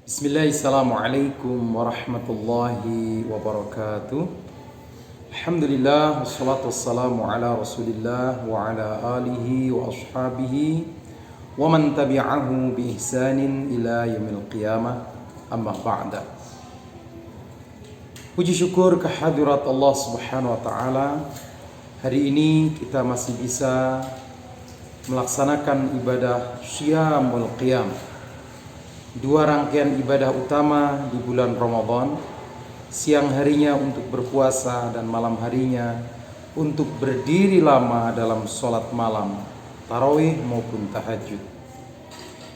Bismillahirrahmanirrahim warahmatullahi wabarakatuh. Alhamdulillah wassalatu wassalamu ala Rasulillah wa ala alihi wa ashabihi wa man tabi'ahu bi ihsanin ila yaumil qiyamah. Amma ba'da. Puji syukur kehadirat Allah Subhanahu wa taala. Hari ini kita masih bisa melaksanakan ibadah Syiyamul Qiyam. Dua rangkaian ibadah utama di bulan Ramadan, siang harinya untuk berpuasa dan malam harinya untuk berdiri lama dalam sholat malam, tarawih maupun tahajud.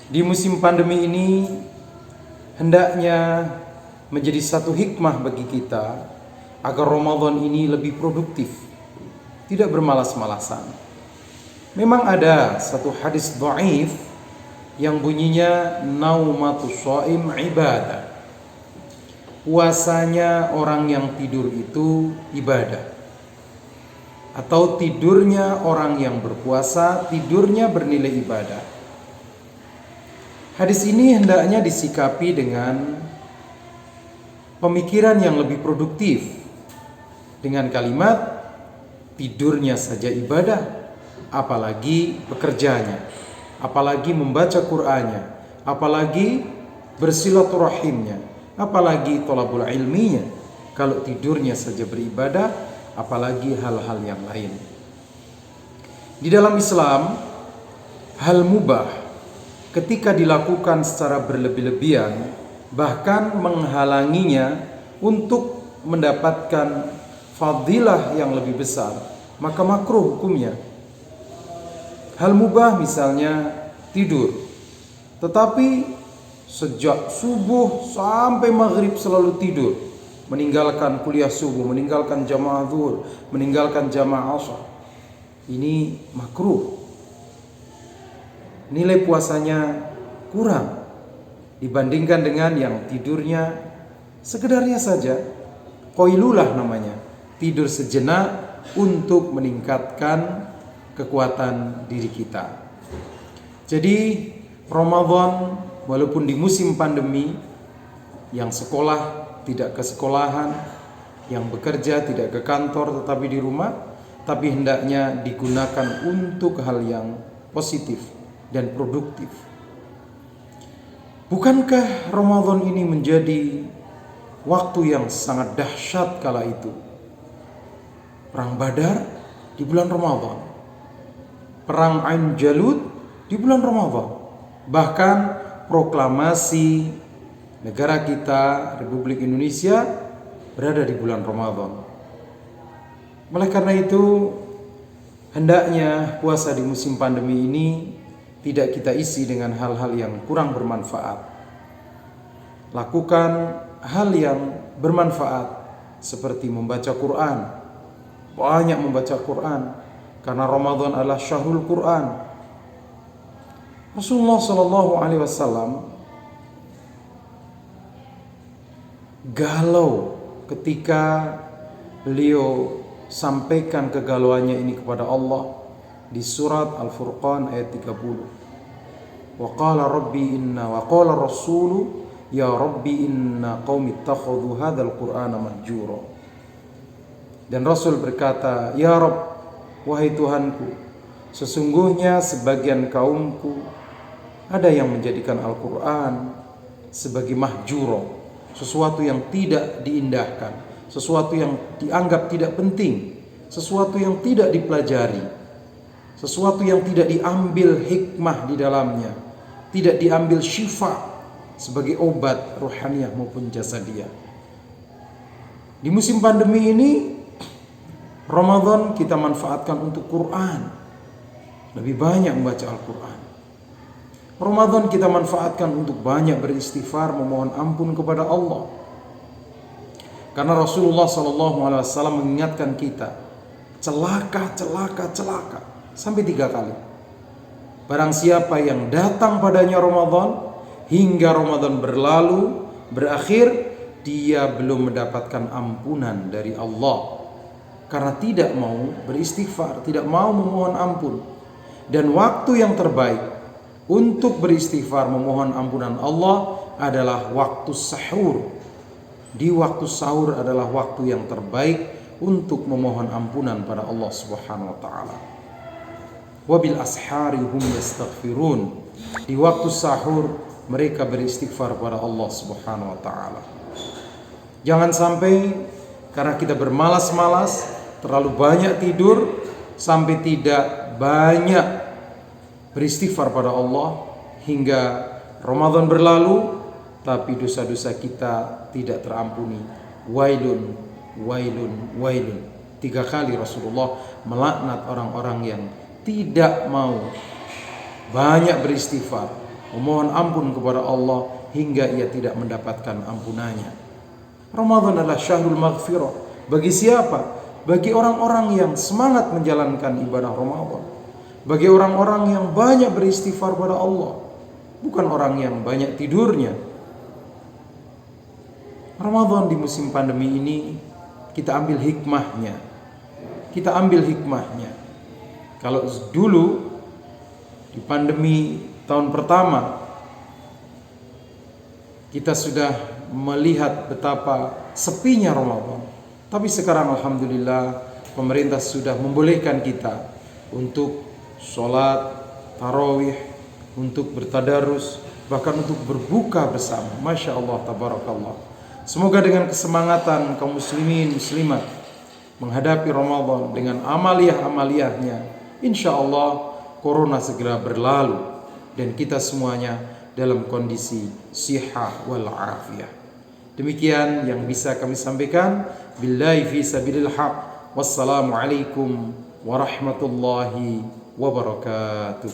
Di musim pandemi ini hendaknya menjadi satu hikmah bagi kita agar Ramadan ini lebih produktif, tidak bermalas-malasan. Memang ada satu hadis dhaif yang bunyinya naumatus shaim ibadah. Puasanya orang yang tidur itu ibadah. Atau tidurnya orang yang berpuasa, tidurnya bernilai ibadah. Hadis ini hendaknya disikapi dengan pemikiran yang lebih produktif, dengan kalimat tidurnya saja ibadah, apalagi bekerjanya, apalagi membaca Qur'annya, apalagi bersilaturahimnya, apalagi thalabul ilminya. Kalau tidurnya saja beribadah, apalagi hal-hal yang lain. Di dalam Islam, hal mubah ketika dilakukan secara berlebih-lebihan bahkan menghalanginya untuk mendapatkan fadilah yang lebih besar, maka makruh hukumnya. Hal mubah misalnya tidur, tetapi sejak subuh sampai maghrib selalu tidur, meninggalkan kuliah subuh, meninggalkan jamaah zuhur, meninggalkan jamaah asar. Ini makruh. Nilai puasanya kurang dibandingkan dengan yang tidurnya sekedarnya saja, qailulah namanya, tidur sejenak untuk meningkatkan kekuatan diri kita. Jadi Ramadan walaupun di musim pandemi, yang sekolah tidak ke sekolahan, yang bekerja tidak ke kantor tetapi di rumah, tapi hendaknya digunakan untuk hal yang positif dan produktif. Bukankah Ramadan ini menjadi waktu yang sangat dahsyat kala itu? Perang Badar di bulan Ramadan, Perang Ain Jalut di bulan Ramadan, bahkan proklamasi negara kita Republik Indonesia berada di bulan Ramadan. Oleh karena itu, hendaknya puasa di musim pandemi ini tidak kita isi dengan hal-hal yang kurang bermanfaat. Lakukan hal yang bermanfaat seperti membaca Quran. Banyak membaca Quran, karena Ramadan adalah syahrul Quran. Rasulullah SAW galau ketika beliau sampaikan kegalauannya ini kepada Allah di surat Al-Furqan ayat 30. Wa qala rabbi inna wa qala rasulu ya rabbi inna qaumi ittakhadhu hadzal qur'ana mahjura. Dan Rasul berkata, ya Rabb, wahai Tuhanku, sesungguhnya sebagian kaumku ada yang menjadikan Al-Quran sebagai mahjuro, sesuatu yang tidak diindahkan, sesuatu yang dianggap tidak penting, sesuatu yang tidak dipelajari, sesuatu yang tidak diambil hikmah di dalamnya, tidak diambil syifa sebagai obat rohaniah maupun jasadiah. Di musim pandemi ini Ramadan kita manfaatkan untuk Quran, lebih banyak membaca Al-Quran. Ramadan kita manfaatkan untuk banyak beristighfar, memohon ampun kepada Allah. Karena Rasulullah SAW mengingatkan kita, celaka sampai 3 kali. Barang siapa yang datang padanya Ramadan hingga Ramadan berlalu berakhir, dia belum mendapatkan ampunan dari Allah, karena tidak mau beristighfar, tidak mau memohon ampun. Dan waktu yang terbaik untuk beristighfar memohon ampunan Allah adalah waktu sahur. Di waktu sahur adalah waktu yang terbaik untuk memohon ampunan pada Allah Subhanahu wa taala. Wabil ashari hum yastaghfirun. Di waktu sahur mereka beristighfar pada Allah Subhanahu wa taala. Jangan sampai karena kita bermalas-malas, terlalu banyak tidur, sampai tidak banyak beristighfar pada Allah hingga Ramadan berlalu tapi dosa-dosa kita tidak terampuni. Wailun, wailun, wailun. 3 kali Rasulullah melaknat orang-orang yang tidak mau banyak beristighfar, memohon ampun kepada Allah hingga ia tidak mendapatkan ampunannya. Ramadan adalah syahrul maghfirah. Bagi siapa? Bagi orang-orang yang semangat menjalankan ibadah Ramadan. Bagi orang-orang yang banyak beristighfar pada Allah, bukan orang yang banyak tidurnya. Ramadan di musim pandemi ini kita ambil hikmahnya. Kita ambil hikmahnya. Kalau dulu di pandemi tahun pertama kita sudah melihat betapa sepinya Ramadan, tapi sekarang alhamdulillah pemerintah sudah membolehkan kita untuk sholat tarawih, untuk bertadarus, bahkan untuk berbuka bersama. Masya Allah, tabarakallah. Semoga dengan kesemangatan kaum muslimin muslimat menghadapi Ramadan dengan amaliyah-amaliyahnya, insya Allah corona segera berlalu dan kita semuanya dalam kondisi sihah wal afiyah. Demikian yang bisa kami sampaikan. Billahi fi sabilil haq. Wassalamualaikum warahmatullahi wabarakatuh.